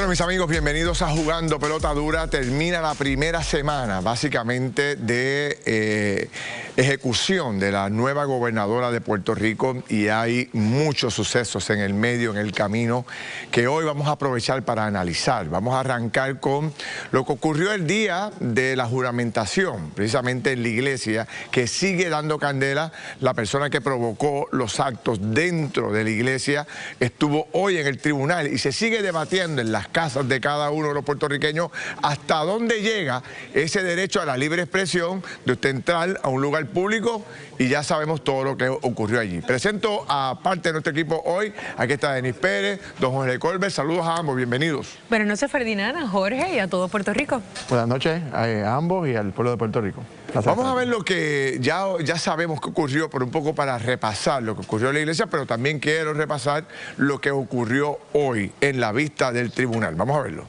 Bueno, mis amigos, bienvenidos a Jugando Pelota Dura. Termina la primera semana, básicamente, de ejecución de la nueva gobernadora de Puerto Rico y hay muchos sucesos en el medio, en el camino, que hoy vamos a aprovechar para analizar. Vamos a arrancar con lo que ocurrió el día de la juramentación, precisamente en la iglesia, que sigue dando candela. La persona que provocó los actos dentro de la iglesia estuvo hoy en el tribunal y se sigue debatiendo en las casas de cada uno de los puertorriqueños hasta dónde llega ese derecho a la libre expresión de usted entrar a un lugar público, y ya sabemos todo lo que ocurrió allí. Presento a parte de nuestro equipo hoy. Aquí está Denis Pérez, don Jorge Colbert. Saludos a ambos, bienvenidos. Buenas noches, Ferdinand, a Jorge y a todo Puerto Rico. Buenas noches a ambos y al pueblo de Puerto Rico. Vamos a ver lo que ya sabemos que ocurrió, pero un poco para repasar lo que ocurrió en la iglesia, pero también quiero repasar lo que ocurrió hoy en la vista del tribunal. Vamos a verlo.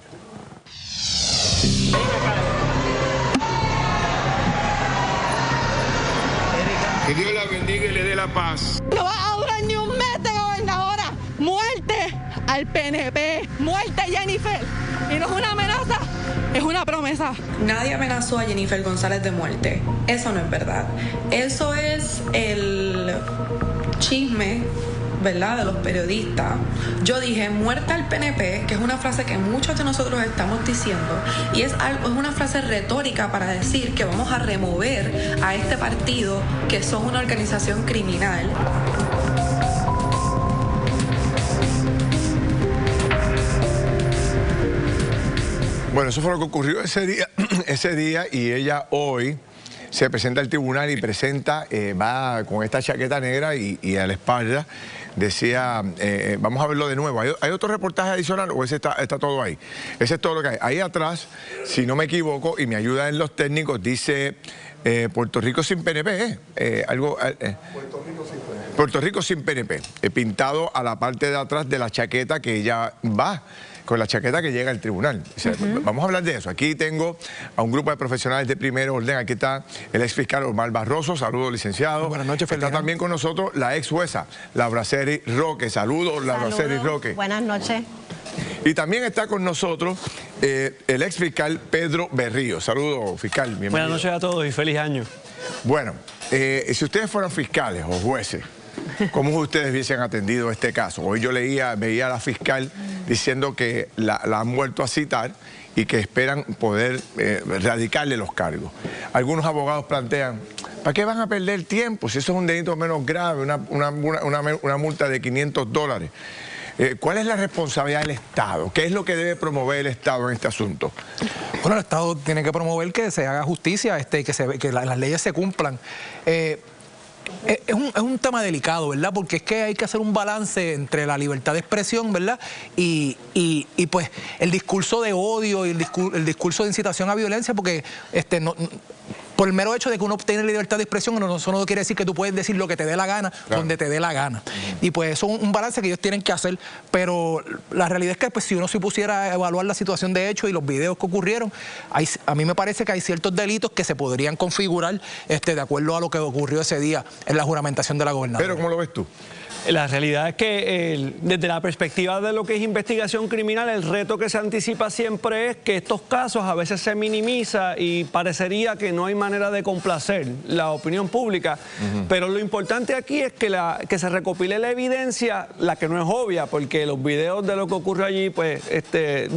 Que Dios la bendiga y le dé la paz. No va a durar ni un mes de gobernadora. Muerte al PNP, muerte a Jennifer. Y no es una amenaza, es una promesa. Nadie amenazó a Jennifer González de muerte. Eso no es verdad. Eso es el chisme, ¿verdad?, de los periodistas. Yo dije muerte al PNP, que es una frase que muchos de nosotros estamos diciendo, y es una frase retórica para decir que vamos a remover a este partido, que son una organización criminal. Bueno, eso fue lo que ocurrió ese día, y ella hoy se presenta al tribunal y presenta, va con esta chaqueta negra y a la espalda decía, vamos a verlo de nuevo. ¿Hay otro reportaje adicional o ese está todo ahí? Ese es todo lo que hay. Ahí atrás, si no me equivoco, y me ayudan los técnicos, dice Puerto Rico sin PNP, Puerto Rico sin PNP, pintado a la parte de atrás de la chaqueta que ella va, con la chaqueta que llega al tribunal. O sea, vamos a hablar de eso. Aquí tengo a un grupo de profesionales de primer orden. Aquí está el ex fiscal Omar Barroso. Saludos, licenciado. Buenas noches, Ferdinand. Está también con nosotros la ex jueza, Laura Ceri Roque. Saludos, Laura Ceri Roque. Buenas noches. Y también está con nosotros el ex fiscal Pedro Berrío. Saludos, fiscal. Bienvenido. Buenas noches a todos y feliz año. Bueno, si ustedes fueran fiscales o jueces, ¿cómo ustedes hubiesen atendido este caso? Hoy yo veía a la fiscal diciendo que la han vuelto a citar y que esperan poder radicarle los cargos. Algunos abogados plantean, ¿para qué van a perder tiempo si eso es un delito menos grave, una multa de $500? ¿Cuál es la responsabilidad del Estado? ¿Qué es lo que debe promover el Estado en este asunto? Bueno, el Estado tiene que promover que se haga justicia, que las leyes se cumplan. Es un tema delicado, ¿verdad? Porque es que hay que hacer un balance entre la libertad de expresión, ¿verdad? Y pues el discurso de odio y el discurso de incitación a violencia, porque por el mero hecho de que uno obtiene libertad de expresión, eso no quiere decir que tú puedes decir lo que te dé la gana, claro, donde te dé la gana. Y pues eso es un balance que ellos tienen que hacer, pero la realidad es que pues, si uno se pusiera a evaluar la situación de hecho y los videos que ocurrieron, a mí me parece que hay ciertos delitos que se podrían configurar de acuerdo a lo que ocurrió ese día en la juramentación de la gobernadora. Pero ¿cómo lo ves tú? La realidad es que desde la perspectiva de lo que es investigación criminal, el reto que se anticipa siempre es que estos casos a veces se minimiza y parecería que no hay manera de complacer la opinión pública, pero lo importante aquí es que se recopile la evidencia, la que no es obvia, porque los videos de lo que ocurrió allí pues se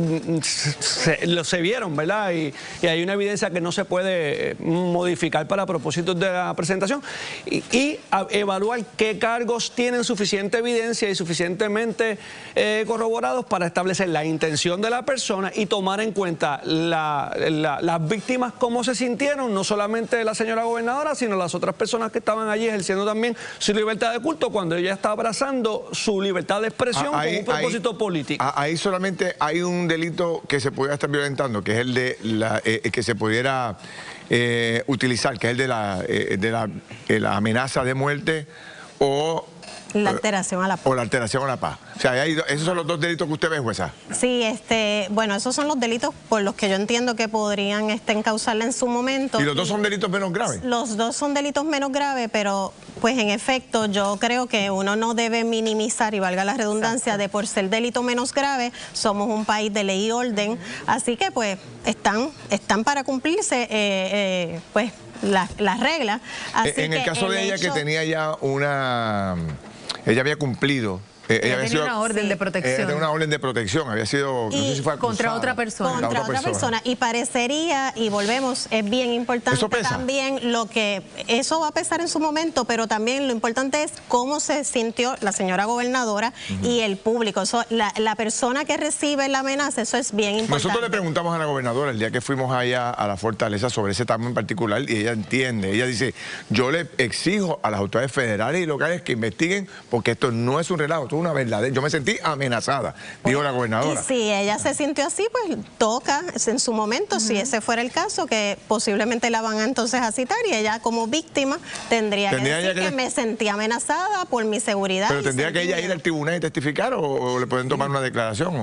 vieron, ¿verdad? Y hay una evidencia que no se puede modificar para propósitos de la presentación y evaluar qué cargos tienen suficiente evidencia y suficientemente corroborados para establecer la intención de la persona y tomar en cuenta las víctimas, cómo se sintieron, no solamente la señora gobernadora, sino las otras personas que estaban allí ejerciendo también su libertad de culto cuando ella está abrazando su libertad de expresión con un propósito político. Ahí solamente hay un delito que se pudiera estar violentando, que es el de que se pudiera utilizar, que es el de la amenaza de muerte o La alteración a la paz. O la alteración a la paz. O sea, esos son los dos delitos que usted ve, jueza. Sí, bueno, esos son los delitos por los que yo entiendo que podrían encausarla en su momento. ¿Y los dos son delitos menos graves? Los dos son delitos menos graves, pero pues en efecto yo creo que uno no debe minimizar, y valga la redundancia, de por ser delito menos grave, somos un país de ley y orden, así que pues están para cumplirse pues las reglas. Así en el caso de ella que tenía ya ella había cumplido. Ella tenía una orden de protección. Ella tenía una orden de protección, había sido, no sé si fue acusada. Contra otra persona. Contra otra persona. Y parecería, y volvemos, es bien importante ¿Eso pesa? También eso va a pesar en su momento, pero también lo importante es cómo se sintió la señora gobernadora y el público. La persona que recibe la amenaza, eso es bien importante. Nosotros le preguntamos a la gobernadora el día que fuimos allá a la fortaleza sobre ese tema en particular, y ella entiende, ella dice, yo le exijo a las autoridades federales y locales que investiguen, porque esto no es un relajo, esto es una verdadera. Yo me sentí amenazada, dijo la gobernadora. Y si ella se sintió así, pues toca en su momento, si ese fuera el caso, que posiblemente la van entonces a citar, y ella como víctima tendría que decir que me sentí amenazada por mi seguridad. Pero tendría que ella ir al tribunal y testificar, o le pueden tomar una declaración.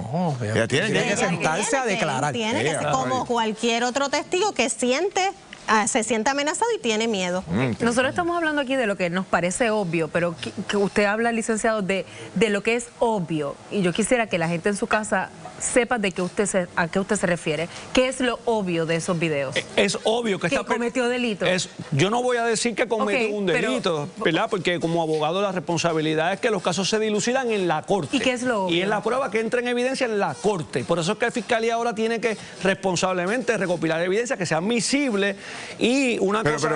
Ella tiene que sentarse a declarar. Tiene que ser como cualquier otro testigo que se siente amenazado y tiene miedo. Nosotros estamos hablando aquí de lo que nos parece obvio, pero que usted habla, licenciado, de lo que es obvio. Y yo quisiera que la gente en su casa sepa a qué usted se refiere. ¿Qué es lo obvio de esos videos? Es obvio que cometió delito. Yo no voy a decir que cometió un delito, ¿verdad? Porque como abogado la responsabilidad es que los casos se dilucidan en la corte. ¿Y qué es lo obvio? Y es la prueba que entra en evidencia en la corte. Por eso es que la fiscalía ahora tiene que responsablemente recopilar evidencia que sea admisible. Y una cosa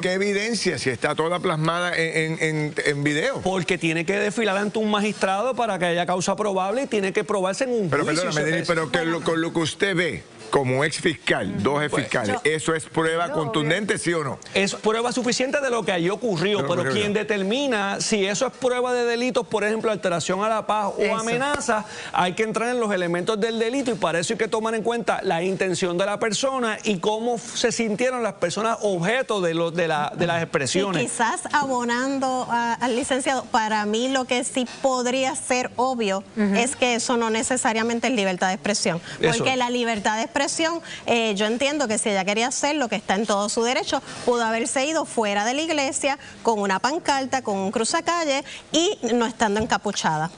¿qué evidencia si está toda plasmada en video? Porque tiene que desfilar ante un magistrado para que haya causa probable y tiene que probarse en un juicio. Perdóname, pero con lo que usted ve como ex fiscal, dos ex fiscales, ¿eso es prueba contundente, sí o no? Es prueba suficiente de lo que allí ocurrió, pero quien determina si eso es prueba de delitos, por ejemplo, alteración a la paz o amenaza, hay que entrar en los elementos del delito, y para eso hay que tomar en cuenta la intención de la persona y cómo se sintieron las personas objeto de las expresiones. Y quizás abonando al licenciado, para mí lo que sí podría ser obvio es que eso no necesariamente es libertad de expresión, porque la libertad de expresión, yo entiendo que si ella quería hacer lo que está en todo su derecho, pudo haberse ido fuera de la iglesia con una pancarta, con un cruzacalle y no estando encapuchada.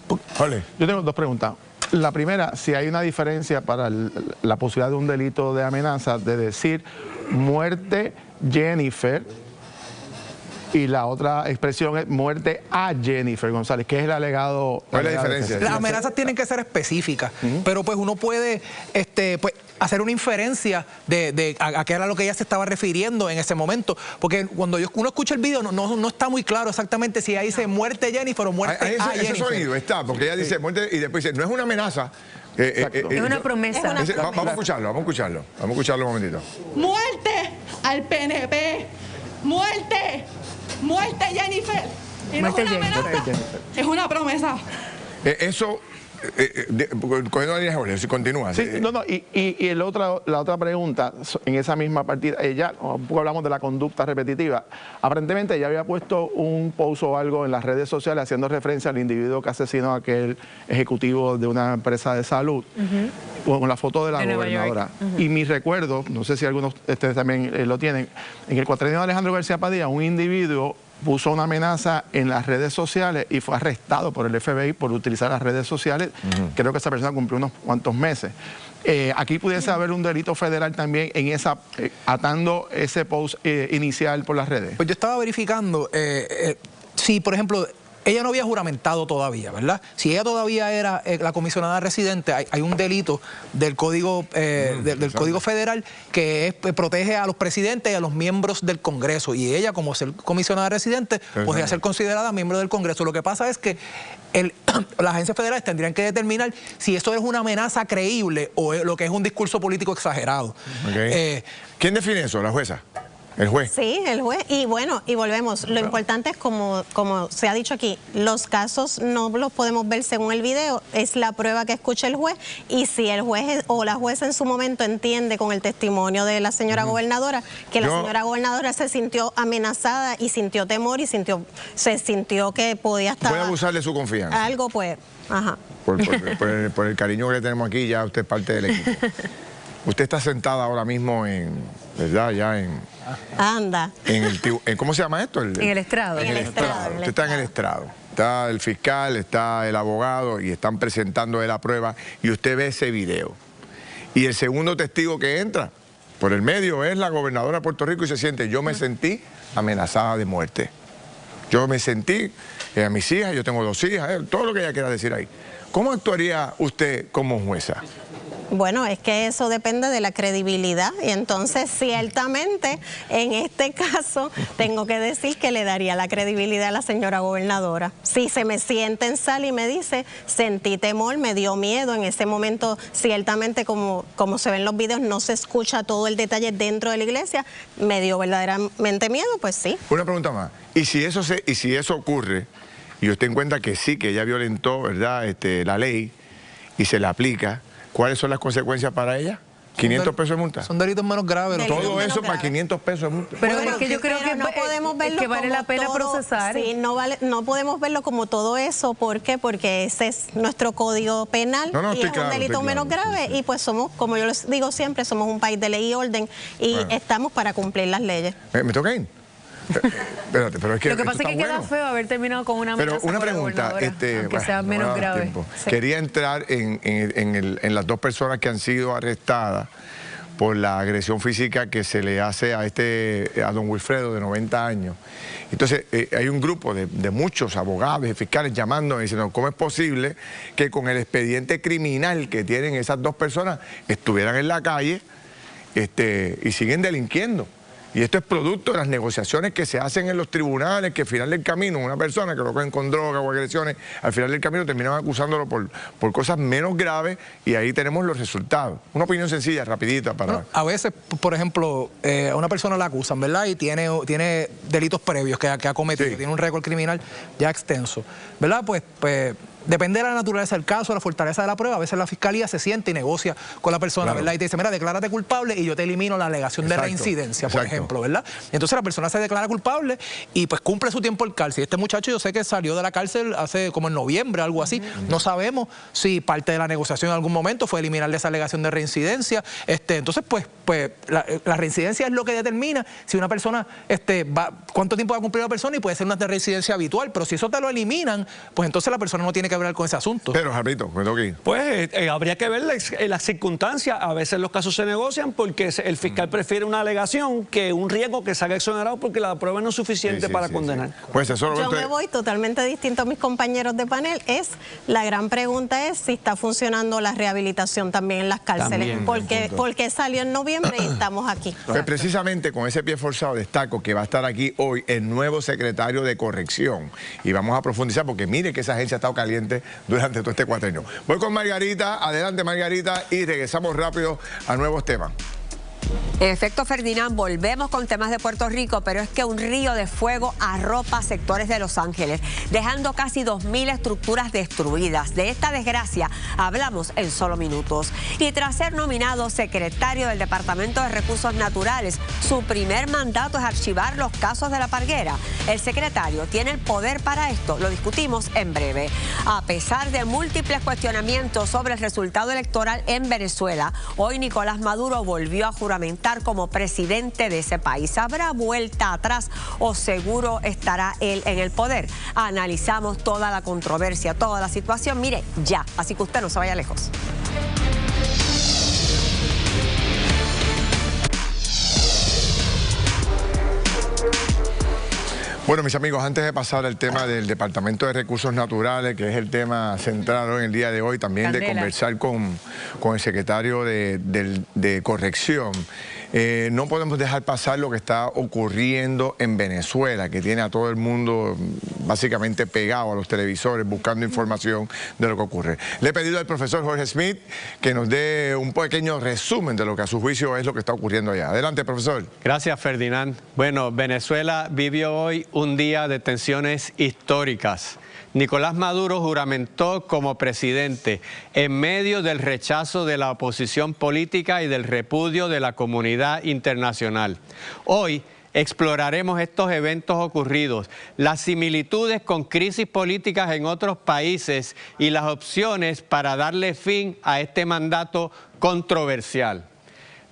Yo tengo dos preguntas. La primera, si hay una diferencia para la posibilidad de un delito de amenaza de decir muerte Jennifer, y la otra expresión es muerte a Jennifer González, que es el alegado. ¿Cuál es la diferencia? Las amenazas tienen que ser específicas, pero pues uno puede pues, hacer una inferencia de a qué era lo que ella se estaba refiriendo en ese momento, porque cuando uno escucha el video no está muy claro exactamente si ella dice muerte Jennifer o muerte a Jennifer. Ese sonido está, porque ella dice muerte y después dice, no es una amenaza. Es una promesa. Vamos a escucharlo un momentito. Muerte al PNP, muerte Jennifer. Y no es una amenaza, es una promesa. Eso, cogiendo la línea geográfica, si continúa. Sí, y la otra pregunta, en esa misma partida, un poco hablamos de la conducta repetitiva. Aparentemente ella había puesto un post o algo en las redes sociales haciendo referencia al individuo que asesinó a aquel ejecutivo de una empresa de salud, con la foto de la gobernadora. Y mi recuerdo, no sé si algunos de ustedes también lo tienen, en el cuatrienio de Alejandro García Padilla, un individuo puso una amenaza en las redes sociales y fue arrestado por el FBI por utilizar las redes sociales. Creo que esa persona cumplió unos cuantos meses. Aquí pudiese haber un delito federal también en atando ese post inicial por las redes. Pues yo estaba verificando si, por ejemplo, ella no había juramentado todavía, ¿verdad? Si ella todavía era la comisionada residente, hay un delito del Código del Código Federal que protege a los presidentes y a los miembros del Congreso. Y ella, como ser comisionada residente, podría ser considerada miembro del Congreso. Lo que pasa es que las agencias federales tendrían que determinar si esto es una amenaza creíble o lo que es un discurso político exagerado. ¿Quién define eso? ¿La jueza? ¿El juez? Sí, el juez. Y bueno, y volvemos. Lo importante es, como se ha dicho aquí, los casos no los podemos ver según el video, es la prueba que escucha el juez. Y si el juez o la jueza en su momento entiende con el testimonio de la señora gobernadora que la señora gobernadora se sintió amenazada y sintió temor y se sintió que podía estar... Voy a abusar de su confianza. Algo, pues, ajá. Por el cariño que le tenemos aquí, ya usted es parte del equipo. Usted está sentada ahora mismo ¿verdad? Ya en... Anda. ¿Cómo se llama esto? En el estrado. En el estrado. Usted está en el estrado. Está el fiscal, está el abogado y están presentando la prueba y usted ve ese video. Y el segundo testigo que entra por el medio es la gobernadora de Puerto Rico y se siente, yo me sentí amenazada de muerte. Yo me sentí, a mis hijas, yo tengo 2 hijas, todo lo que ella quiera decir ahí. ¿Cómo actuaría usted como jueza? Bueno, es que eso depende de la credibilidad y entonces ciertamente en este caso tengo que decir que le daría la credibilidad a la señora gobernadora. Si se me siente en sala y me dice, sentí temor, me dio miedo, en ese momento ciertamente como se ven los videos no se escucha todo el detalle dentro de la iglesia, me dio verdaderamente miedo, pues sí. Una pregunta más, y si eso ocurre y usted encuentra que sí, que ella violentó, ¿verdad? La ley y se la aplica, ¿cuáles son las consecuencias para ella? ¿500 pesos de multa? Son delitos menos graves. Todo eso para 500 pesos de multa. Pero es que yo creo que no podemos verlo que vale como la pena todo, procesar. Sí, no podemos verlo como todo eso. ¿Por qué? Porque ese es nuestro código penal y es un delito menos grave. Y pues somos, como yo les digo siempre, somos un país de ley y orden y estamos para cumplir las leyes. ¿Me toca ir? Espérate, pero es que lo que pasa es que queda feo haber terminado con una amenaza. Pero una pregunta, aunque sea menos grave. Sí. Quería entrar en las 2 personas que han sido arrestadas por la agresión física que se le hace a don Wilfredo, de 90 años. Entonces, hay un grupo de muchos abogados y fiscales llamando y diciendo, ¿cómo es posible que con el expediente criminal que tienen esas 2 personas estuvieran en la calle y siguen delinquiendo? Y esto es producto de las negociaciones que se hacen en los tribunales, que al final del camino una persona que lo cogen con droga o agresiones, al final del camino terminan acusándolo por cosas menos graves y ahí tenemos los resultados. Una opinión sencilla, rapidita para... No, a veces, por ejemplo, a una persona la acusan, ¿verdad? Y tiene delitos previos que ha cometido, tiene un récord criminal ya extenso, ¿verdad? Pues depende de la naturaleza del caso, la fortaleza de la prueba. A veces la fiscalía se siente y negocia con la persona, ¿verdad? Y te dice, mira, declárate culpable y yo te elimino la alegación de reincidencia, por ejemplo, ¿verdad? Entonces la persona se declara culpable y pues cumple su tiempo en cárcel. Y este muchacho yo sé que salió de la cárcel hace como en noviembre, algo así. No sabemos si parte de la negociación en algún momento fue eliminarle esa alegación de reincidencia. Entonces, pues la reincidencia es lo que determina si una persona, cuánto tiempo va a cumplir la persona y puede ser una de reincidencia habitual. Pero si eso te lo eliminan, pues entonces la persona no tiene que hablar con ese asunto. Pero, Jarrito, me tengo que ir. Pues habría que ver las circunstancias. A veces los casos se negocian porque el fiscal prefiere una alegación que un riesgo que salga exonerado porque la prueba no es suficiente para condenar. Pues eso yo me voy totalmente distinto a mis compañeros de panel. La gran pregunta es si está funcionando la rehabilitación también en las cárceles. Porque salió en noviembre y estamos aquí. Pues precisamente con ese pie forzado destaco que va a estar aquí hoy el nuevo secretario de Corrección. Y vamos a profundizar porque mire que esa agencia ha estado caliente durante todo este cuatrenio. Voy con Margarita, adelante Margarita, y regresamos rápido a nuevos temas. En efecto, Ferdinand, volvemos con temas de Puerto Rico, pero es que un río de fuego arropa sectores de Los Ángeles, dejando casi 2.000 estructuras destruidas. De esta desgracia hablamos en solo minutos. Y tras ser nominado secretario del Departamento de Recursos Naturales, su primer mandato es archivar los casos de la Parguera. El secretario tiene el poder para esto, lo discutimos en breve. A pesar de múltiples cuestionamientos sobre el resultado electoral en Venezuela, hoy Nicolás Maduro volvió a juramentar como presidente de ese país. ¿Habrá vuelta atrás o seguro estará él en el poder? Analizamos toda la controversia, toda la situación, mire, ya, así que usted no se vaya lejos. Bueno, mis amigos, antes de pasar al tema del Departamento de Recursos Naturales, que es el tema central hoy en el día de hoy, también de conversar con el secretario de Corrección, no podemos dejar pasar lo que está ocurriendo en Venezuela, que tiene a todo el mundo básicamente pegado a los televisores buscando información de lo que ocurre. Le he pedido al profesor Jorge Smith que nos dé un pequeño resumen de lo que a su juicio es lo que está ocurriendo allá. Adelante, profesor. Gracias, Ferdinand. Bueno, Venezuela vivió hoy un día de tensiones históricas. Nicolás Maduro juramentó como presidente en medio del rechazo de la oposición política y del repudio de la comunidad internacional. Hoy exploraremos estos eventos ocurridos, las similitudes con crisis políticas en otros países y las opciones para darle fin a este mandato controversial.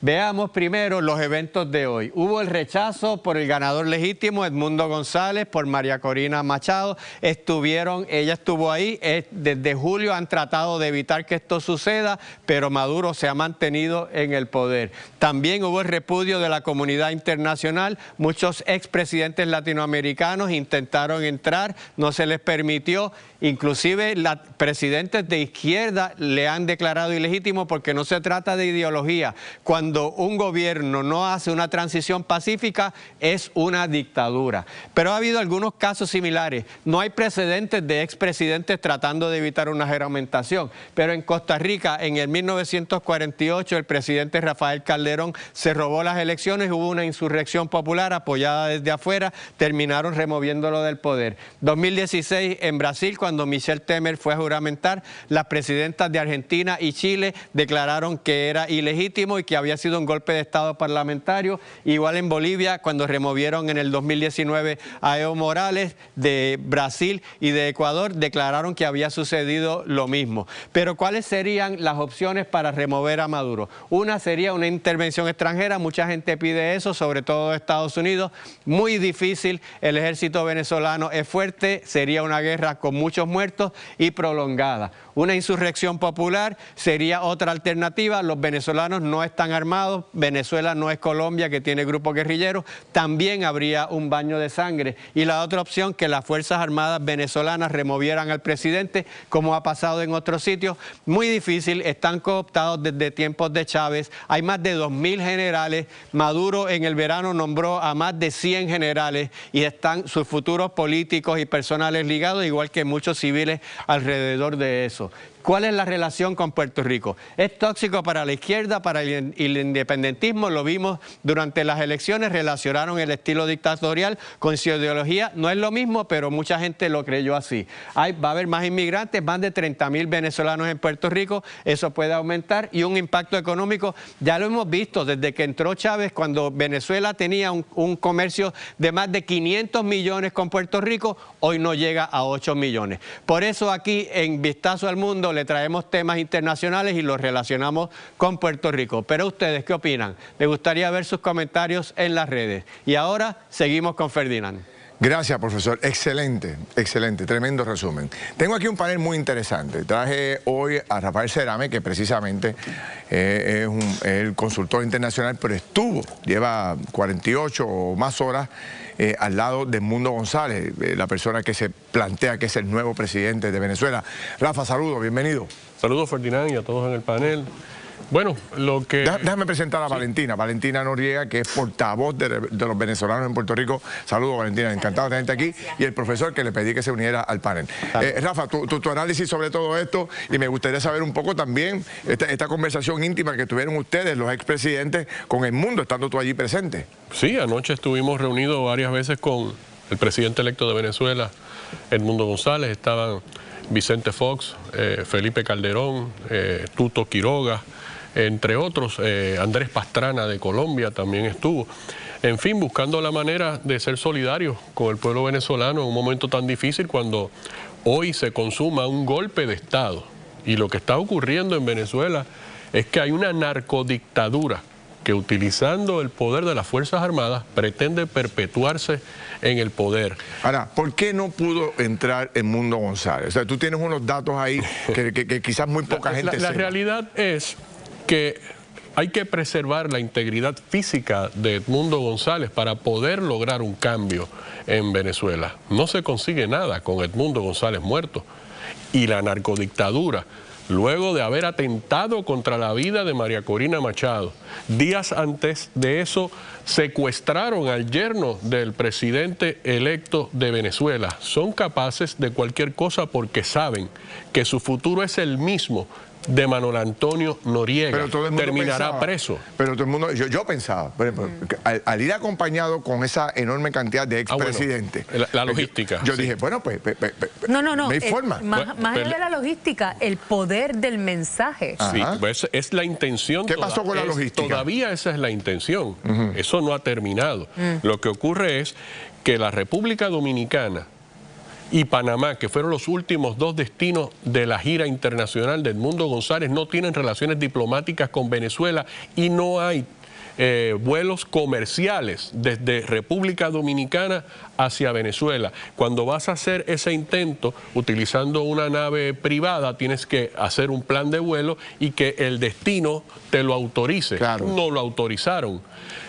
Veamos primero los eventos de hoy. Hubo el rechazo por el ganador legítimo, Edmundo González, por María Corina Machado. Ella estuvo ahí. Desde julio han tratado de evitar que esto suceda, pero Maduro se ha mantenido en el poder. También hubo el repudio de la comunidad internacional. Muchos expresidentes latinoamericanos intentaron entrar, no se les permitió. Inclusive presidentes de izquierda le han declarado ilegítimo porque no se trata de ideología. Cuando un gobierno no hace una transición pacífica, es una dictadura. Pero ha habido algunos casos similares. No hay precedentes de expresidentes tratando de evitar una juramentación. Pero en Costa Rica, en el 1948, el presidente Rafael Calderón se robó las elecciones, hubo una insurrección popular apoyada desde afuera, terminaron removiéndolo del poder. 2016, en Brasil, cuando Michel Temer fue a juramentar, las presidentas de Argentina y Chile declararon que era ilegítimo y que había sido un golpe de Estado parlamentario. Igual en Bolivia, cuando removieron en el 2019 a Evo Morales de Brasil y de Ecuador, declararon que había sucedido lo mismo. Pero ¿cuáles serían las opciones para remover a Maduro? Una sería una intervención extranjera, mucha gente pide eso, sobre todo Estados Unidos. Muy difícil, el ejército venezolano es fuerte, sería una guerra con muchos muertos y prolongada. Una insurrección popular sería otra alternativa. Los venezolanos no están armados, Venezuela no es Colombia, que tiene grupos guerrilleros, también habría un baño de sangre. Y la otra opción, que las Fuerzas Armadas venezolanas removieran al presidente, como ha pasado en otros sitios. Muy difícil, están cooptados desde tiempos de Chávez, hay más de 2000 generales, Maduro en el verano nombró a más de 100 generales y están sus futuros políticos y personales ligados, igual que muchos civiles alrededor de eso. ¿Cuál es la relación con Puerto Rico? Es tóxico para la izquierda, para el independentismo, lo vimos durante las elecciones, relacionaron el estilo dictatorial con su ideología, no es lo mismo, pero mucha gente lo creyó así. Va a haber más inmigrantes, más de 30.000 venezolanos en Puerto Rico, eso puede aumentar, y un impacto económico, ya lo hemos visto desde que entró Chávez, cuando Venezuela tenía un comercio de más de 500 millones con Puerto Rico, hoy no llega a 8 millones. Por eso aquí en Vistazo al Mundo le traemos temas internacionales y los relacionamos con Puerto Rico. Pero ustedes, ¿qué opinan? Me gustaría ver sus comentarios en las redes. Y ahora seguimos con Ferdinand. Gracias, profesor. Excelente, excelente, tremendo resumen. Tengo aquí un panel muy interesante. Traje hoy a Rafael Cerame, que precisamente es el consultor internacional, pero lleva 48 o más horas al lado de Edmundo González, la persona que se plantea que es el nuevo presidente de Venezuela. Rafa, saludos, bienvenido. Saludos, Ferdinand, y a todos en el panel. Bueno, lo que... Déjame presentar a Valentina. Valentina Noriega, que es portavoz de los venezolanos en Puerto Rico. Saludos, Valentina, encantado de tenerte aquí. Y el profesor, que le pedí que se uniera al panel. Rafa, tu análisis sobre todo esto, y me gustaría saber un poco también esta conversación íntima que tuvieron ustedes, los expresidentes, con Edmundo, estando tú allí presente. Sí, anoche estuvimos reunidos varias veces con el presidente electo de Venezuela, Edmundo González. Estaban Vicente Fox, Felipe Calderón, Tuto Quiroga, entre otros, Andrés Pastrana de Colombia también estuvo. En fin, buscando la manera de ser solidarios con el pueblo venezolano en un momento tan difícil, cuando hoy se consuma un golpe de Estado. Y lo que está ocurriendo en Venezuela es que hay una narcodictadura que, utilizando el poder de las Fuerzas Armadas, pretende perpetuarse en el poder. Ahora, ¿por qué no pudo entrar Edmundo González? O sea, tú tienes unos datos ahí que quizás muy poca gente sepa. La realidad es que hay que preservar la integridad física de Edmundo González para poder lograr un cambio en Venezuela. No se consigue nada con Edmundo González muerto. Y la narcodictadura, luego de haber atentado contra la vida de María Corina Machado, Días antes de eso, secuestraron al yerno del presidente electo de Venezuela. Son capaces de cualquier cosa porque saben que su futuro es el mismo de Manuel Antonio Noriega. Pero todo el mundo terminará pensaba, preso. Pero todo el mundo, yo pensaba, por ejemplo, al ir acompañado con esa enorme cantidad de expresidentes. Bueno, la logística. Yo dije, bueno, pues no hay forma. Más allá de la logística, el poder del mensaje. Sí, pues es la intención. ¿Qué pasó con la logística? Todavía esa es la intención. Eso no ha terminado. Lo que ocurre es que la República Dominicana y Panamá, que fueron los últimos dos destinos de la gira internacional de Edmundo González, no tienen relaciones diplomáticas con Venezuela y no hay vuelos comerciales desde República Dominicana hacia Venezuela. Cuando vas a hacer ese intento utilizando una nave privada, tienes que hacer un plan de vuelo y que el destino te lo autorice. Claro. No lo autorizaron.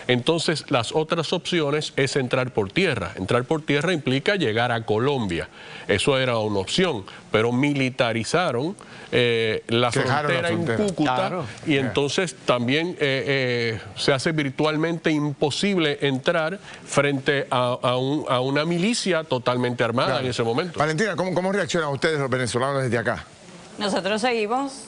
Entonces, las otras opciones es entrar por tierra. Entrar por tierra implica llegar a Colombia. Eso era una opción, pero militarizaron la frontera en Cúcuta, claro. Y entonces también se hace virtualmente imposible entrar frente a una milicia totalmente armada, claro, en ese momento. Valentina, ¿cómo reaccionan ustedes los venezolanos desde acá? Nosotros seguimos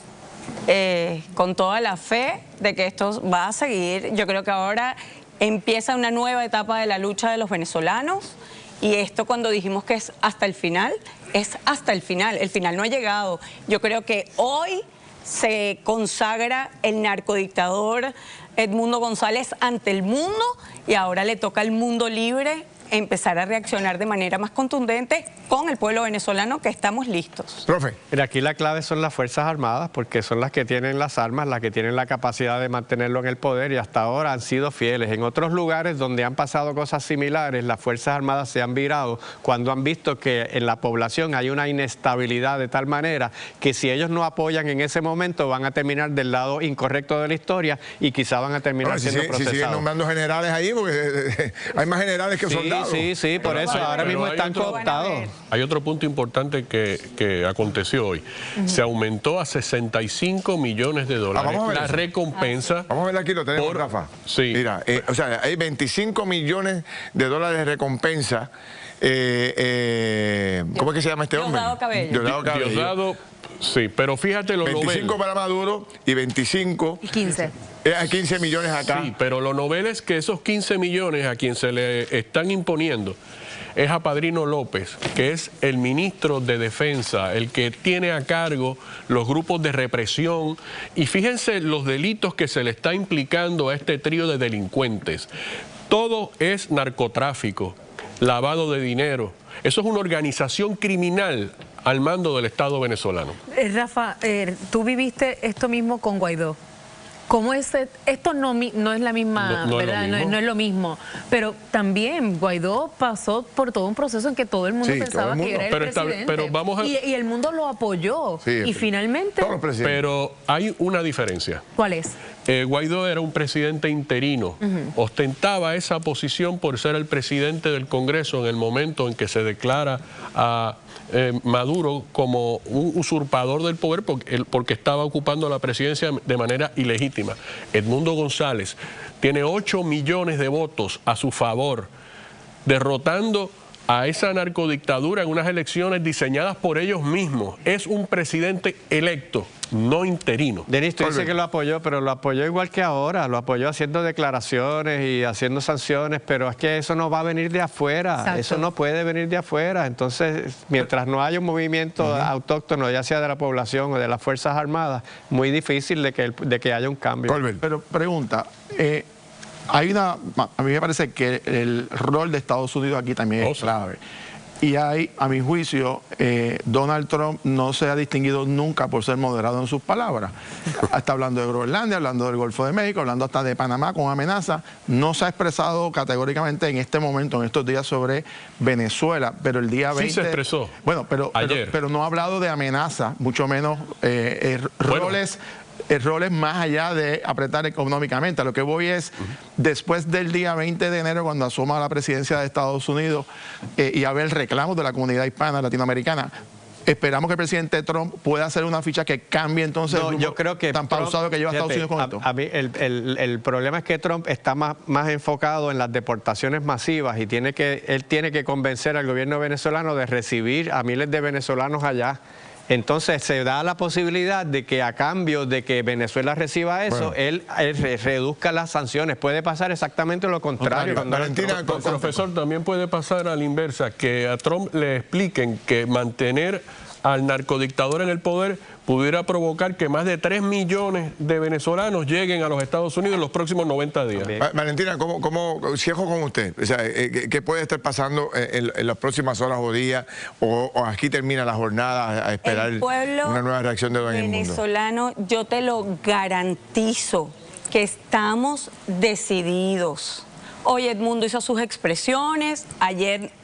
con toda la fe de que esto va a seguir. Yo creo que ahora empieza una nueva etapa de la lucha de los venezolanos, y esto, cuando dijimos que es hasta el final, es hasta el final no ha llegado. Yo creo que hoy se consagra el narcodictador Edmundo González ante el mundo, y ahora le toca al mundo libre empezar a reaccionar de manera más contundente con el pueblo venezolano, que estamos listos. Profe. Mira, aquí la clave son las Fuerzas Armadas, porque son las que tienen las armas, las que tienen la capacidad de mantenerlo en el poder, y hasta ahora han sido fieles. En otros lugares donde han pasado cosas similares, las Fuerzas Armadas se han virado cuando han visto que en la población hay una inestabilidad de tal manera que si ellos no apoyan en ese momento, van a terminar del lado incorrecto de la historia y quizá van a terminar siendo procesados. Si siguen nombrando generales ahí, porque hay más generales que soldados. Sí, por eso ahora mismo están cooptados. Hay otro punto importante que aconteció hoy. Se aumentó a $65 millones la recompensa. Vamos a ver, aquí lo tenemos, Rafa. Sí. Mira, o sea, hay $25 millones de recompensa. ¿Cómo es que se llama este hombre? Diosdado Cabello. Diosdado, sí, pero fíjate lo 25 para Maduro y 25... Y 15. Hay 15 millones acá. Sí, pero lo novel es que esos 15 millones a quien se le están imponiendo es a Padrino López, que es el ministro de Defensa, el que tiene a cargo los grupos de represión. Y fíjense los delitos que se le está implicando a este trío de delincuentes. Todo es narcotráfico, lavado de dinero. Eso es una organización criminal al mando del Estado venezolano. Rafa, tú viviste esto mismo con Guaidó. ¿Cómo es? Esto no es la misma, ¿verdad? No es lo mismo. Pero también Guaidó pasó por todo un proceso en que todo el mundo pensaba que era el presidente. Pero vamos a... y el mundo lo apoyó. Sí, y finalmente... Pero hay una diferencia. ¿Cuál es? Guaidó era un presidente interino. Ostentaba esa posición por ser el presidente del Congreso en el momento en que se declara a Maduro como un usurpador del poder porque estaba ocupando la presidencia de manera ilegítima. Edmundo González tiene 8 millones de votos a su favor, derrotando a esa narcodictadura en unas elecciones diseñadas por ellos mismos. Es un presidente electo, no interino. Denis, tú dices que lo apoyó, pero lo apoyó igual que ahora. Lo apoyó haciendo declaraciones y haciendo sanciones, pero es que eso no va a venir de afuera. Exacto. Eso no puede venir de afuera. Entonces, mientras no haya un movimiento autóctono, ya sea de la población o de las Fuerzas Armadas, muy difícil de que haya un cambio. Pero pregunta... a mí me parece que el rol de Estados Unidos aquí también es clave. Y a mi juicio, Donald Trump no se ha distinguido nunca por ser moderado en sus palabras. Está hablando de Groenlandia, hablando del Golfo de México, hablando hasta de Panamá con amenaza. No se ha expresado categóricamente en este momento, en estos días, sobre Venezuela, pero el día 20... Sí se expresó. Bueno, pero no ha hablado de amenaza, mucho menos roles más allá de apretar económicamente. A lo que voy es, después del día 20 de enero, cuando asoma la presidencia de Estados Unidos y haber reclamos de la comunidad hispana latinoamericana, esperamos que el presidente Trump pueda hacer una ficha que cambie entonces el yo creo que tan pausado que lleva Estados Unidos con esto. A mí el problema es que Trump está más enfocado en las deportaciones masivas y él tiene que convencer al gobierno venezolano de recibir a miles de venezolanos allá. Entonces se da la posibilidad de que a cambio de que Venezuela reciba eso, él reduzca las sanciones. Puede pasar exactamente lo contrario. Valentina, profesor, también puede pasar a la inversa, que a Trump le expliquen que mantener al narcodictador en el poder pudiera provocar que más de 3 millones de venezolanos lleguen a los Estados Unidos en los próximos 90 días. Valentina, ¿cómo cierro con usted? O sea, ¿qué puede estar pasando en las próximas horas o días? ¿O aquí termina la jornada a esperar una nueva reacción de todo el mundo? Venezolano, yo te lo garantizo que estamos decididos. Hoy Edmundo hizo sus expresiones,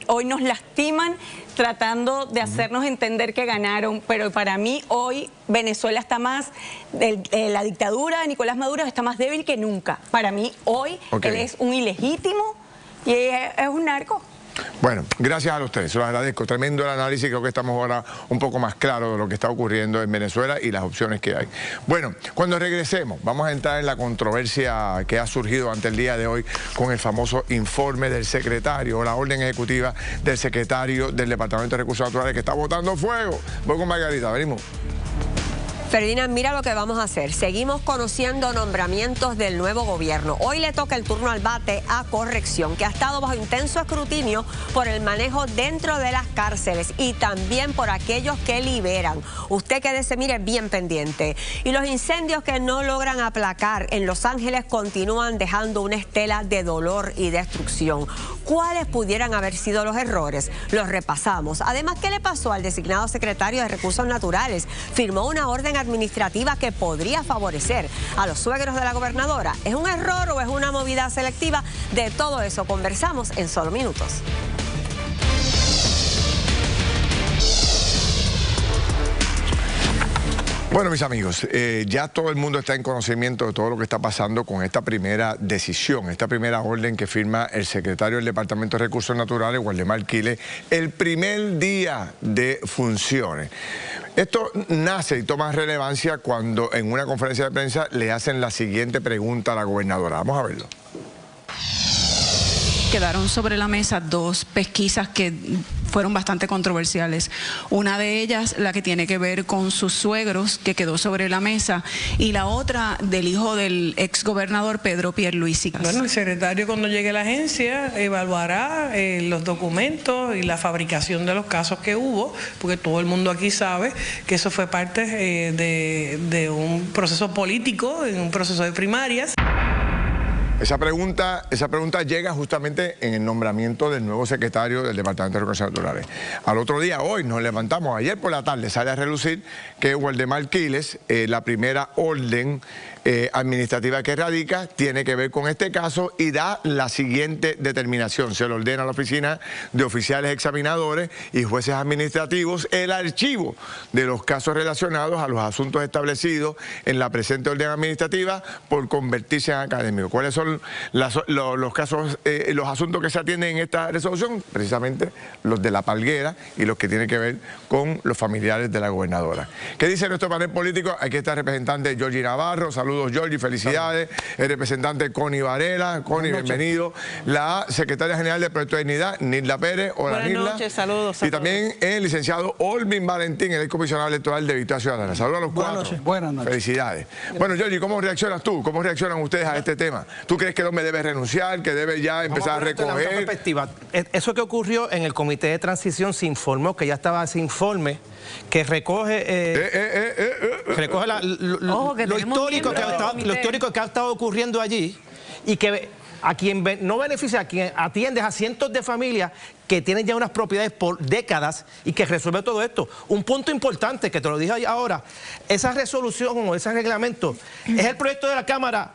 hoy nos lastiman tratando de hacernos entender que ganaron, pero para mí hoy Venezuela está más, la dictadura de Nicolás Maduro está más débil que nunca. Para mí hoy él es un ilegítimo y es un narco. Bueno, gracias a ustedes, se los agradezco. Tremendo el análisis, creo que estamos ahora un poco más claros de lo que está ocurriendo en Venezuela y las opciones que hay. Bueno, cuando regresemos, vamos a entrar en la controversia que ha surgido ante el día de hoy con el famoso informe del secretario, o la orden ejecutiva del secretario del Departamento de Recursos Naturales que está botando fuego. Voy con Margarita, venimos. Ferdinand, mira lo que vamos a hacer. Seguimos conociendo nombramientos del nuevo gobierno. Hoy le toca el turno al bate a Corrección, que ha estado bajo intenso escrutinio por el manejo dentro de las cárceles y también por aquellos que liberan. Usted quédese, mire, bien pendiente. Y los incendios que no logran aplacar en Los Ángeles continúan dejando una estela de dolor y destrucción. ¿Cuáles pudieran haber sido los errores? Los repasamos. Además, ¿qué le pasó al designado secretario de Recursos Naturales? Firmó una orden administrativa que podría favorecer a los suegros de la gobernadora. ¿Es un error o es una movida selectiva? De todo eso conversamos en solo minutos. Bueno, mis amigos, ya todo el mundo está en conocimiento de todo lo que está pasando con esta primera decisión, esta primera orden que firma el secretario del Departamento de Recursos Naturales, Waldemar Quiles, el primer día de funciones. Esto nace y toma relevancia cuando en una conferencia de prensa le hacen la siguiente pregunta a la gobernadora. Vamos a verlo. Quedaron sobre la mesa dos pesquisas que fueron bastante controversiales. Una de ellas, la que tiene que ver con sus suegros, que quedó sobre la mesa, y la otra del hijo del exgobernador Pedro Pierluisi. Bueno, el secretario cuando llegue a la agencia evaluará los documentos y la fabricación de los casos que hubo, porque todo el mundo aquí sabe que eso fue parte de un proceso político, en un proceso de primarias. Esa pregunta llega justamente en el nombramiento del nuevo secretario del Departamento de Recursos Naturales. Al otro día, hoy nos levantamos, ayer por la tarde sale a relucir que Waldemar Quiles, la primera orden administrativa que radica, tiene que ver con este caso y da la siguiente determinación. Se le ordena a la oficina de oficiales examinadores y jueces administrativos el archivo de los casos relacionados a los asuntos establecidos en la presente orden administrativa por convertirse en académicos. ¿Cuáles son los casos, los asuntos que se atienden en esta resolución? Precisamente los de la Palguera y los que tienen que ver con los familiares de la gobernadora. ¿Qué dice nuestro panel político? Aquí está el representante Georgie Navarro. Saludos, Georgie, felicidades. El representante Connie Varela. Connie, bienvenido. La secretaria general del Proyecto de Dignidad, Nilda Pérez. Hola, Nilda. Buenas noches, saludos. Y también el licenciado Olvin Valentín, el excomisionado electoral de Victoria Ciudadana. Saludos a los cuatro. Buenas noches. Felicidades. Bueno, Georgie, ¿cómo reaccionas tú? ¿Cómo reaccionan ustedes a este tema? ¿Tú crees que el hombre debe renunciar, que debe ya empezar a recoger? Perspectiva. Eso que ocurrió en el Comité de Transición se informó que ya estaba ese informe que recoge lo histórico que ha estado ocurriendo allí y que a quien no beneficia, a quien atiende a cientos de familias que tienen ya unas propiedades por décadas y que resuelve todo esto. Un punto importante que te lo dije ahora, esa resolución o ese reglamento es el proyecto de la Cámara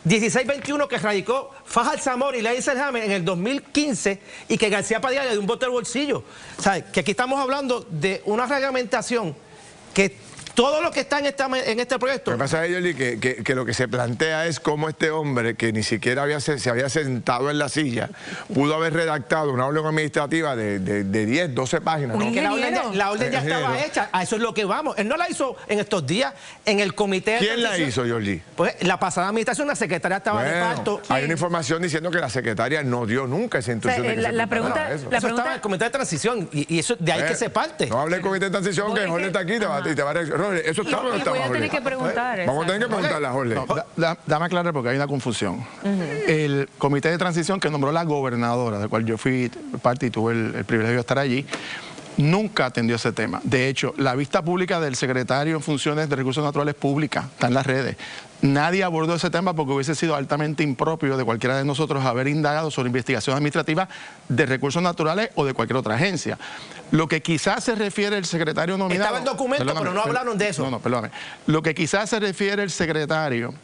1621 que radicó Fajar Zamora y Ley Selhammer en el 2015 y que García Padilla le dio un bote al bolsillo. ¿Sabes? Que aquí estamos hablando de una reglamentación que todo lo que está en este proyecto. Lo que pasa es, Yoli, que lo que se plantea es cómo este hombre, que ni siquiera se había sentado en la silla, pudo haber redactado una orden administrativa de 10, 12 páginas. ¿No? Que la orden ya estaba hecha, a eso es lo que vamos. Él no la hizo en estos días en el comité de ¿Quién la hizo, Yoli? Pues la pasada administración, la secretaria estaba de parto. Hay una información diciendo que la secretaria no dio nunca esa instrucción. La pregunta estaba en el comité de transición y eso de ahí que se parte. No hable del comité de transición, que Jorge está aquí y te va a decir. ¿Eso está o no está? Voy a tener que preguntar. Vamos a tener que preguntarle a Jorge. Dame aclarar porque hay una confusión. El comité de transición que nombró la gobernadora, del cual yo fui parte y tuve el privilegio de estar allí, nunca atendió ese tema. De hecho, la vista pública del secretario en funciones de recursos naturales pública está en las redes. Nadie abordó ese tema porque hubiese sido altamente impropio de cualquiera de nosotros haber indagado sobre investigación administrativa de recursos naturales o de cualquier otra agencia. Lo que quizás se refiere el secretario nominado... Estaba el documento, pero no hablaron de eso. No, perdóname. Lo que quizás se refiere el secretario,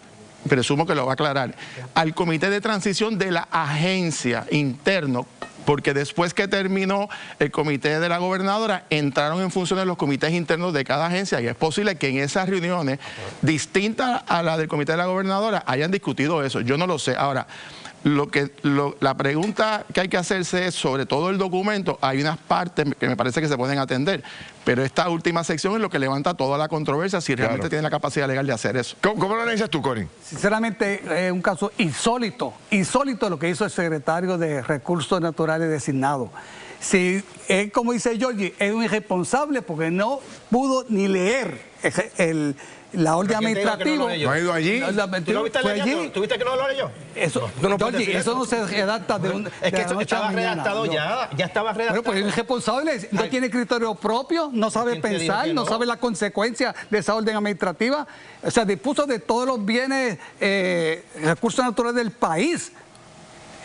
presumo que lo va a aclarar, al comité de transición de la agencia interno, porque después que terminó el comité de la gobernadora, entraron en funciones los comités internos de cada agencia y es posible que en esas reuniones, distintas a la del comité de la gobernadora, hayan discutido eso. Yo no lo sé. Ahora, la pregunta que hay que hacerse es sobre todo el documento. Hay unas partes que me parece que se pueden atender, pero esta última sección es lo que levanta toda la controversia si realmente tiene la capacidad legal de hacer eso. ¿Cómo lo analizas tú, Cory? Sinceramente, es un caso insólito lo que hizo el secretario de Recursos Naturales designado. Si es como dice Georgie, es un irresponsable porque no pudo ni leer la orden administrativa. ¿No ha ido allí? ¿Tú lo viste allí? ¿Tuviste que no lo leyó? Eso, Georgie, eso no se redacta de un... Es que estaba redactado ya estaba redactado. Bueno, pues es irresponsable, no tiene criterio propio, no sabe pensar, no sabe las consecuencias de esa orden administrativa. O sea, dispuso de todos los bienes, recursos naturales del país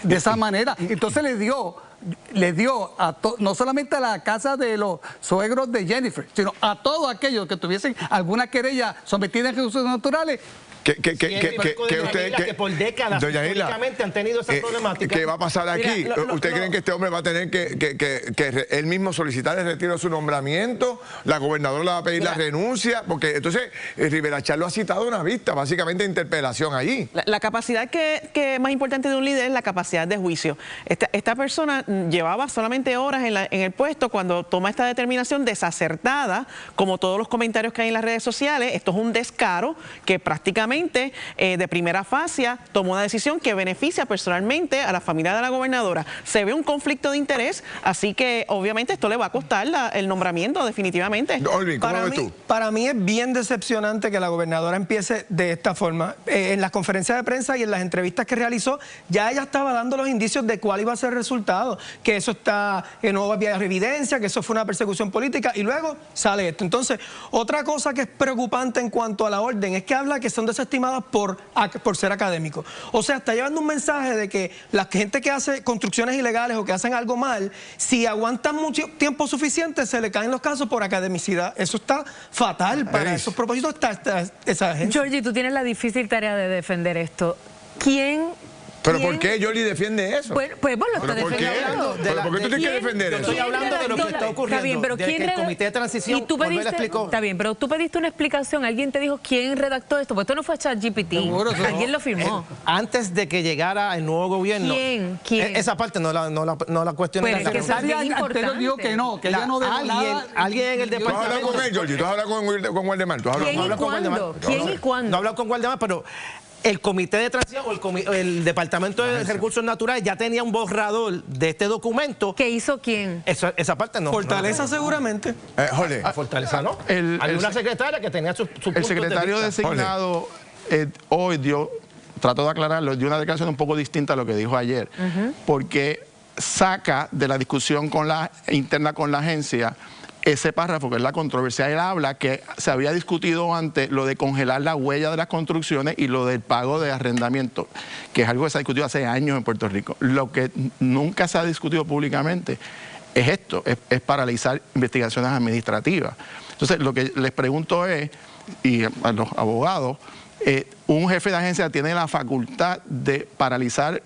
de esa manera. Entonces le dio no solamente a la casa de los suegros de Jennifer, sino a todos aquellos que tuviesen alguna querella sometida en recursos naturales. Que por décadas históricamente han tenido esa problemática. ¿Qué va a pasar aquí? ¿Ustedes creen que este hombre va a tener que él mismo solicitar el retiro de su nombramiento? ¿La gobernadora le va a pedir la renuncia? Porque entonces Rivera Chat lo ha citado a una vista, básicamente de interpelación allí. La capacidad que más importante de un líder es la capacidad de juicio. Esta persona llevaba solamente horas en el puesto cuando toma esta determinación desacertada, como todos los comentarios que hay en las redes sociales. Esto es un descaro que prácticamente de primera fase tomó una decisión que beneficia personalmente a la familia de la gobernadora. Se ve un conflicto de interés, así que obviamente esto le va a costar el nombramiento definitivamente. Olvin, ¿cómo ves tú? Para mí es bien decepcionante que la gobernadora empiece de esta forma. En las conferencias de prensa y en las entrevistas que realizó, ya ella estaba dando los indicios de cuál iba a ser el resultado, que eso no había evidencia, que eso fue una persecución política, y luego sale esto. Entonces, otra cosa que es preocupante en cuanto a la orden es que habla que son desestimadas por ser académicos. O sea, está llevando un mensaje de que la gente que hace construcciones ilegales o que hacen algo mal, si aguantan mucho tiempo suficiente, se le caen los casos por academicidad. Eso está fatal. Para esos propósitos está esa gente. Georgie, tú tienes la difícil tarea de defender esto. ¿Quién ¿Pero por qué Yoli defiende eso? Pues bueno, está defendiendo. ¿Pero por qué tú tienes que defender eso? Estoy hablando de lo que está ocurriendo. Está bien, pero ¿quién el comité de transición, está bien, pero tú pediste una explicación. ¿Alguien te dijo quién redactó esto? Pues esto no fue ChatGPT. Alguien lo firmó. Antes de que llegara el nuevo gobierno. ¿Quién? Esa parte no la cuestioné. Pero es que eso es bien importante. Dijo que no, que ella no debe nada. Alguien en el departamento. ¿Tú has hablado con él, Georgie? ¿Tú has hablado con Waldemar? ¿Quién y cuándo? No he hablado con Waldemar, pero el comité de transición o el departamento de recursos naturales ya tenía un borrador de este documento. ¿Qué hizo quién? Esa parte no. Fortaleza seguramente. Jorge. Fortaleza no. Hay una secretaria que tenía su el secretario designado hoy trató de aclararlo, dio una declaración un poco distinta a lo que dijo ayer, porque saca de la discusión interna con la agencia ese párrafo que es la controversia. Él habla que se había discutido antes lo de congelar la huella de las construcciones y lo del pago de arrendamiento, que es algo que se ha discutido hace años en Puerto Rico. Lo que nunca se ha discutido públicamente es esto, es paralizar investigaciones administrativas. Entonces, lo que les pregunto es, y a los abogados, un jefe de agencia tiene la facultad de paralizar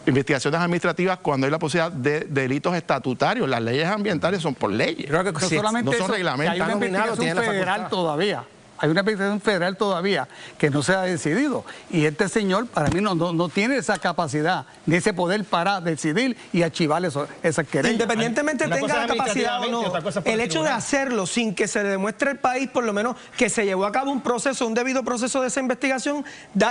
investigaciones administrativas cuando hay la posibilidad de delitos estatutarios. Las leyes ambientales son por leyes. Creo que no son reglamentos. Hay una investigación federal todavía. hay una investigación federal todavía que no se ha decidido. Y este señor, para mí, no tiene esa capacidad, ni ese poder para decidir y archivar esas querellas. Independientemente tenga la capacidad o no, el hecho de hacerlo sin que se le demuestre al país, por lo menos, que se llevó a cabo un proceso, un debido proceso de esa investigación,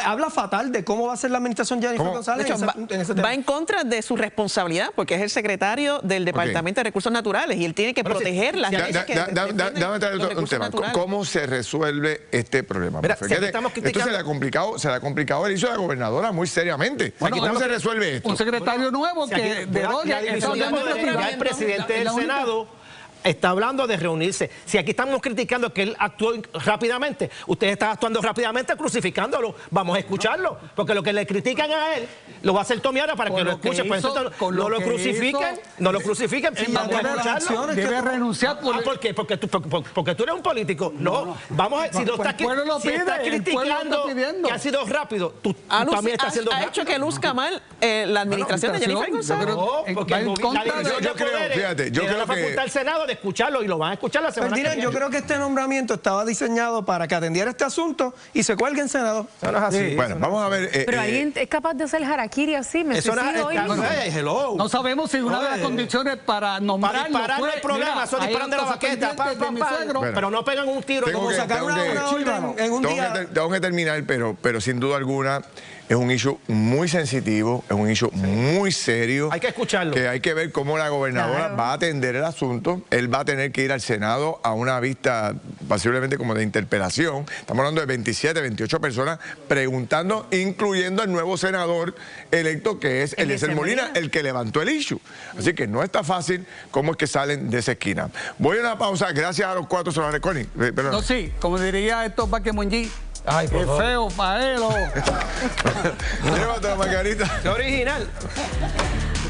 habla fatal de cómo va a ser la administración Jennifer González. De hecho, va en contra de su responsabilidad, porque es el secretario del Departamento de Recursos Naturales y él tiene que proteger las leyes que Dame traer un tema. ¿Cómo se resuelve este problema? Mira, esto se le ha complicado el inicio de la gobernadora muy seriamente. Bueno, ¿cómo se resuelve esto? Un secretario nuevo que deroga el presidente del Senado está hablando de reunirse. Si aquí estamos criticando que él actuó rápidamente, usted está actuando rápidamente crucificándolo. Vamos a escucharlo, porque lo que le critican a él lo va a hacer Tommy ahora para que lo escuche. Pues no lo crucifiquen, no lo crucifiquen. Vamos a escucharlo. Debe renunciar. ¿Por qué? Porque tú eres un político. No, vamos a, si no estás criticando que ha sido rápido, tú también estás haciendo rápido. Ha hecho que luzca mal la administración de Jennifer González. No, porque yo creo la facultad del Senado de escucharlo y lo van a escuchar la semana que viene. Yo creo que este nombramiento estaba diseñado para que atendiera este asunto y se cuelgue en Senado. Eso no es así. Bueno, vamos a ver. Pero alguien es capaz de hacer harakiri así, me suicido hoy mismo. No sabemos si una de las condiciones para nombrarlo para disparar el problema, eso disparan de la baqueta, pero no pegan un tiro como sacar una orden en un día. Tengo que terminar, pero sin duda alguna es un issue muy sensitivo, es un issue muy serio. Hay que escucharlo. Que hay que ver cómo la gobernadora va a atender el asunto. Él va a tener que ir al Senado a una vista posiblemente como de interpelación. Estamos hablando de 27, 28 personas preguntando, incluyendo al nuevo senador electo que es Eliezer Molina, el que levantó el issue. Así que no está fácil cómo es que salen de esa esquina. Voy a una pausa. Gracias a los cuatro senadores. Connie, no, sí, como diría estos Baquemonji. Ay, qué feo, Paelo. Llévatela, Margarita. Es original.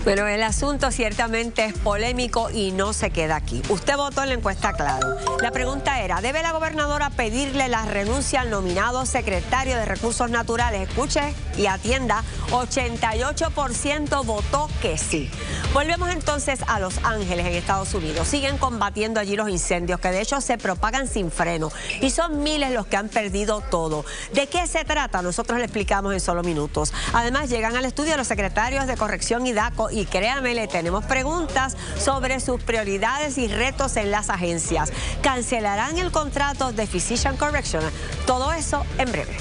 Bueno, el asunto ciertamente es polémico y no se queda aquí. Usted votó en la encuesta Claro. La pregunta era, ¿debe la gobernadora pedirle la renuncia al nominado secretario de Recursos Naturales? Escuche y atienda, 88% votó que sí. Volvemos entonces a Los Ángeles, en Estados Unidos. Siguen combatiendo allí los incendios, que de hecho se propagan sin freno. Y son miles los que han perdido todo. ¿De qué se trata? Nosotros le explicamos en solo minutos. Además, llegan al estudio los secretarios de Corrección y DACO, y créanme, le tenemos preguntas sobre sus prioridades y retos en las agencias. ¿Cancelarán el contrato de Physician Correction? Todo eso en breve.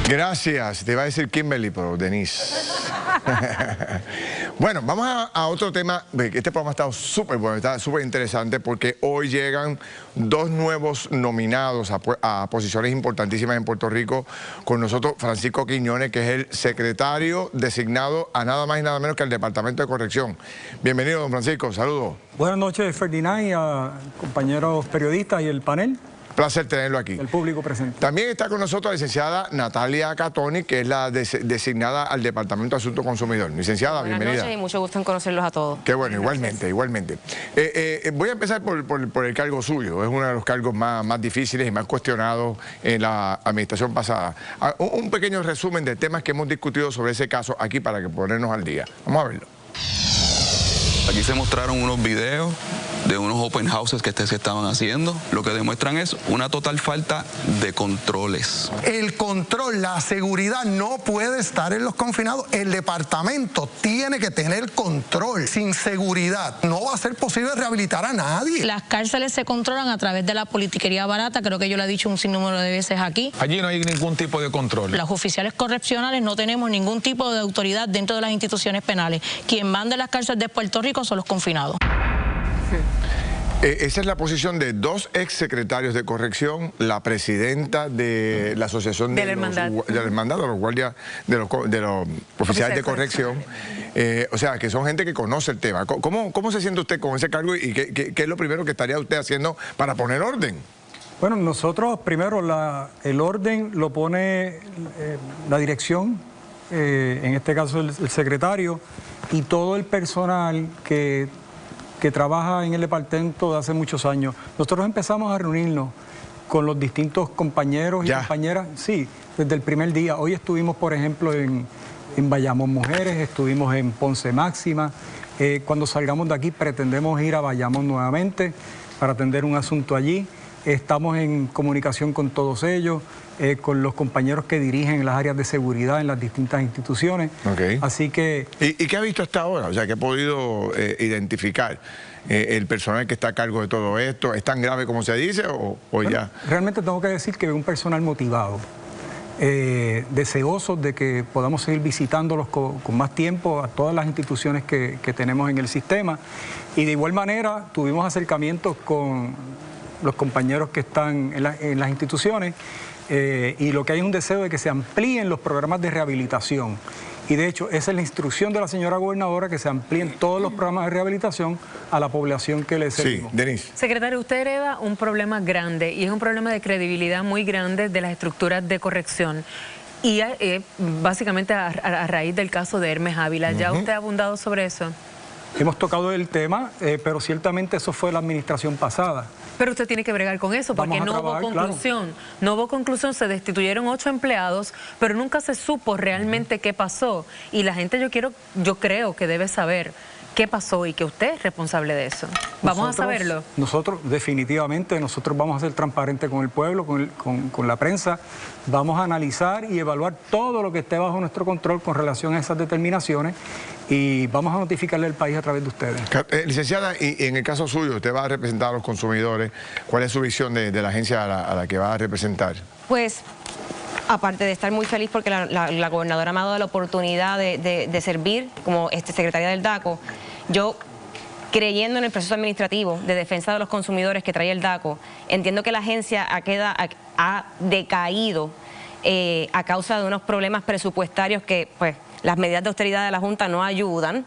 Gracias. Te iba a decir Kimberly, pero Denise. Bueno, vamos a otro tema. Este programa ha estado súper bueno, está súper interesante porque hoy llegan dos nuevos nominados a posiciones importantísimas en Puerto Rico. Con nosotros Francisco Quiñones, que es el secretario designado a nada más y nada menos que al Departamento de Corrección. Bienvenido, don Francisco. Saludos. Buenas noches, Ferdinand, y a compañeros periodistas y el panel. Placer tenerlo aquí. El público presente. También está con nosotros la licenciada Natalia Catoni, que es la designada al Departamento de Asuntos Consumidor. Licenciada, bienvenida. Buenas noches y mucho gusto en conocerlos a todos. Qué bueno, igualmente. Voy a empezar por el cargo suyo. Es uno de los cargos más difíciles y más cuestionados en la administración pasada. Un pequeño resumen de temas que hemos discutido sobre ese caso aquí para que ponernos al día. Vamos a verlo. Aquí se mostraron unos videos de unos open houses que se estaban haciendo. Lo que demuestran es una total falta de controles. El control, la seguridad no puede estar en los confinados. El departamento tiene que tener control. Sin seguridad no va a ser posible rehabilitar a nadie. Las cárceles se controlan a través de la politiquería barata. Creo que yo lo he dicho un sinnúmero de veces aquí. Allí no hay ningún tipo de control. Los oficiales correccionales no tenemos ningún tipo de autoridad dentro de las instituciones penales. Quien manda en las cárceles de Puerto Rico son los confinados. Esa es la posición de dos exsecretarios de corrección, la presidenta de la Asociación de la Hermandad de los guardias, de los oficiales de corrección. O sea, que son gente que conoce el tema. ¿Cómo se siente usted con ese cargo y qué es lo primero que estaría usted haciendo para poner orden? Bueno, nosotros primero el orden lo pone la dirección, en este caso el secretario, y todo el personal que trabaja en el departamento de hace muchos años. Nosotros empezamos a reunirnos con los distintos compañeros y compañeras, sí, desde el primer día. Hoy estuvimos, por ejemplo, en Bayamón Mujeres, estuvimos en Ponce Máxima, Cuando salgamos de aquí pretendemos ir a Bayamón nuevamente para atender un asunto allí. Estamos en comunicación con todos ellos, con los compañeros que dirigen las áreas de seguridad en las distintas instituciones. Okay. Así que... ¿Y qué ha visto hasta ahora? O sea, ¿qué ha podido identificar? ¿El personal que está a cargo de todo esto es tan grave como se dice o bueno, ya? Realmente tengo que decir que es un personal motivado. Deseosos de que podamos seguir visitándolos con más tiempo a todas las instituciones que tenemos en el sistema, y de igual manera tuvimos acercamientos con los compañeros que están en las instituciones, y lo que hay es un deseo de que se amplíen los programas de rehabilitación. Y de hecho, esa es la instrucción de la señora gobernadora, que se amplíen todos los programas de rehabilitación a la población que le servimos. Sí, Denise. Secretario, usted hereda un problema grande, y es un problema de credibilidad muy grande de las estructuras de corrección. Y básicamente a raíz del caso de Hermes Ávila. ¿Ya usted ha abundado sobre eso? Hemos tocado el tema, pero ciertamente eso fue la administración pasada. Pero usted tiene que bregar con eso, porque no hubo conclusión. Claro. No hubo conclusión, se destituyeron 8 empleados, pero nunca se supo realmente qué pasó. Y la gente, yo creo que debe saber qué pasó y que usted es responsable de eso. ¿Vamos a saberlo? Nosotros, definitivamente, nosotros vamos a ser transparentes con el pueblo, con la prensa. Vamos a analizar y evaluar todo lo que esté bajo nuestro control con relación a esas determinaciones, y vamos a notificarle al país a través de ustedes. Licenciada, y en el caso suyo, usted va a representar a los consumidores. ¿Cuál es su visión de la agencia a la que va a representar? Pues, aparte de estar muy feliz porque la gobernadora me ha dado la oportunidad de servir como secretaria del DACO, yo, creyendo en el proceso administrativo de defensa de los consumidores que trae el DACO, entiendo que la agencia ha decaído a causa de unos problemas presupuestarios que, pues, las medidas de austeridad de la Junta no ayudan,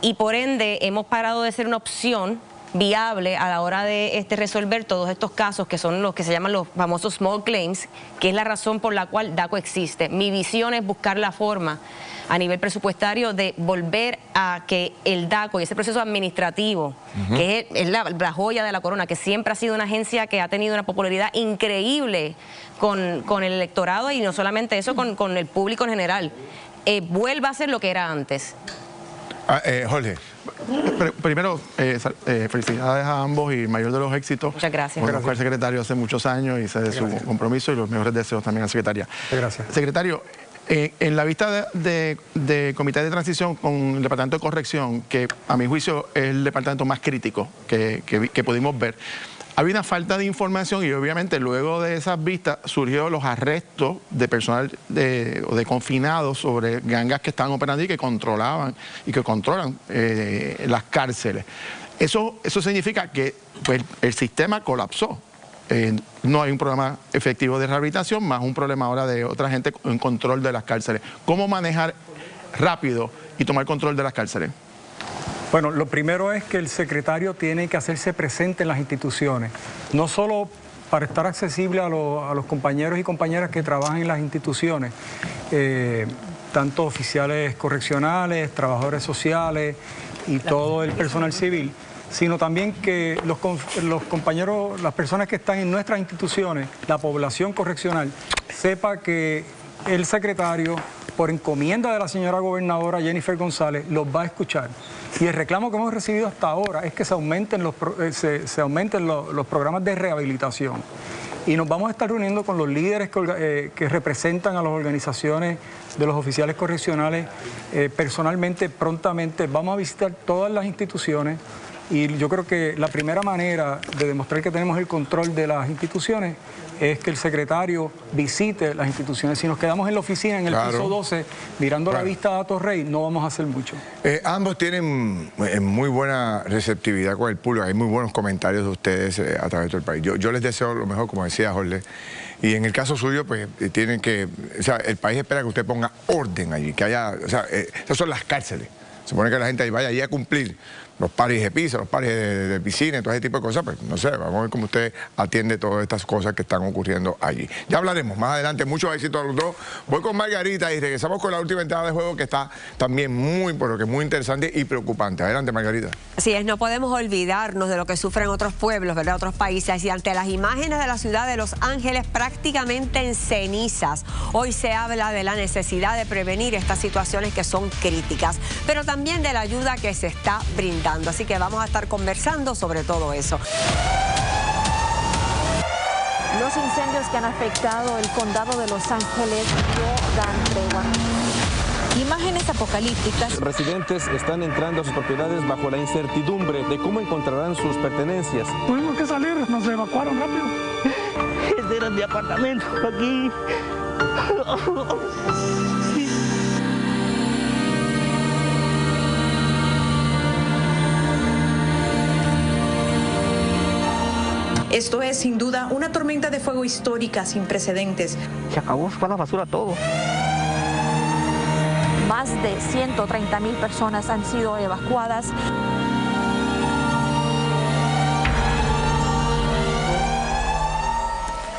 y por ende hemos parado de ser una opción viable a la hora de resolver todos estos casos, que son los que se llaman los famosos small claims, que es la razón por la cual DACO existe. Mi visión es buscar la forma a nivel presupuestario de volver a que el DACO y ese proceso administrativo, que es la joya de la corona, que siempre ha sido una agencia que ha tenido una popularidad increíble con el electorado, y no solamente eso, con el público en general, vuelva a ser lo que era antes. Jorge. Primero, felicidades a ambos y el mayor de los éxitos. Muchas gracias. Conozco al secretario hace muchos años y sé de su compromiso, y los mejores deseos también a la secretaria. Gracias. Secretario, en la vista de comité de transición con el Departamento de Corrección, que a mi juicio es el departamento más crítico que pudimos ver, había una falta de información, y obviamente luego de esas vistas surgieron los arrestos de personal o de confinados sobre gangas que estaban operando y que controlaban y que controlan las cárceles. Eso significa que, pues, el sistema colapsó. No hay un programa efectivo de rehabilitación, más un problema ahora de otra gente en control de las cárceles. ¿Cómo manejar rápido y tomar control de las cárceles? Bueno, lo primero es que el secretario tiene que hacerse presente en las instituciones, no solo para estar accesible a los compañeros y compañeras que trabajan en las instituciones, tanto oficiales correccionales, trabajadores sociales y todo el personal civil, sino también que los compañeros, las personas que están en nuestras instituciones, la población correccional, sepa que el secretario, por encomienda de la señora gobernadora Jennifer González, los va a escuchar. Y el reclamo que hemos recibido hasta ahora es que se aumenten los programas de rehabilitación. Y nos vamos a estar reuniendo con los líderes que representan a las organizaciones de los oficiales correccionales personalmente, prontamente. Vamos a visitar todas las instituciones, y yo creo que la primera manera de demostrar que tenemos el control de las instituciones es que el secretario visite las instituciones. Si nos quedamos en la oficina, en el piso 12, mirando la vista a Torrey, no vamos a hacer mucho. Ambos tienen muy buena receptividad con el público. Hay muy buenos comentarios de ustedes a través de todo el país. Yo les deseo lo mejor, como decía Jorge. Y en el caso suyo, pues tienen que... O sea, el país espera que usted ponga orden allí, que haya... O sea, esas son las cárceles. Se supone que la gente ahí vaya allí a cumplir. los paris de pizza, los paris de piscina y todo ese tipo de cosas, pues no sé, vamos a ver cómo usted atiende todas estas cosas que están ocurriendo allí. Ya hablaremos más adelante, mucho éxito a los dos. Voy con Margarita y regresamos con la última entrada de juego que está también muy interesante y preocupante. Adelante, Margarita. Así es, no podemos olvidarnos de lo que sufren otros pueblos, ¿verdad? Otros países, y ante las imágenes de la ciudad de Los Ángeles prácticamente en cenizas, hoy se habla de la necesidad de prevenir estas situaciones que son críticas, pero también de la ayuda que se está brindando. Así que vamos a estar conversando sobre todo eso. Los incendios que han afectado el condado de Los Ángeles no dan tregua. Imágenes apocalípticas. Residentes están entrando a sus propiedades bajo la incertidumbre de cómo encontrarán sus pertenencias. Tuvimos que salir, nos evacuaron rápido. Este era mi apartamento aquí. Esto es, sin duda, una tormenta de fuego histórica sin precedentes. Se acabó, fue a la basura todo. Más de 130,000 personas han sido evacuadas.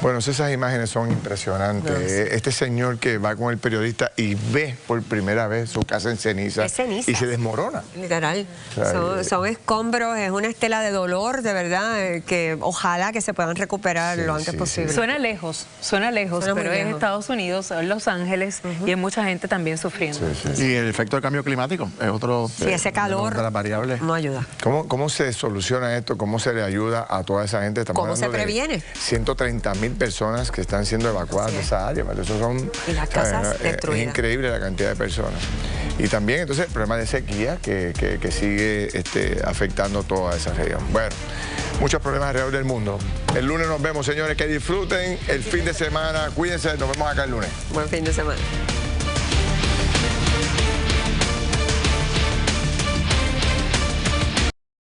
Bueno, esas imágenes son impresionantes. Este señor que va con el periodista y ve por primera vez su casa en cenizas y se desmorona. Literal. O sea, son escombros, es una estela de dolor, de verdad, que ojalá que se puedan recuperar lo antes posible. Suena lejos, pero es Estados Unidos, en Los Ángeles, y hay mucha gente también sufriendo. Y el efecto del cambio climático es otro ese calor de las variables. No ayuda. ¿Cómo se soluciona esto? ¿Cómo se le ayuda a toda esa gente? Estamos ¿Cómo se previene? 130,000 personas que están siendo evacuadas de esa área. Eso son, y las casas destruidas. Es increíble la cantidad de personas. Y también entonces el problema de sequía que sigue afectando toda esa región. Bueno, muchos problemas alrededor del mundo. El lunes nos vemos, señores, que disfruten el fin de semana. Cuídense, nos vemos acá el lunes. Buen fin de semana.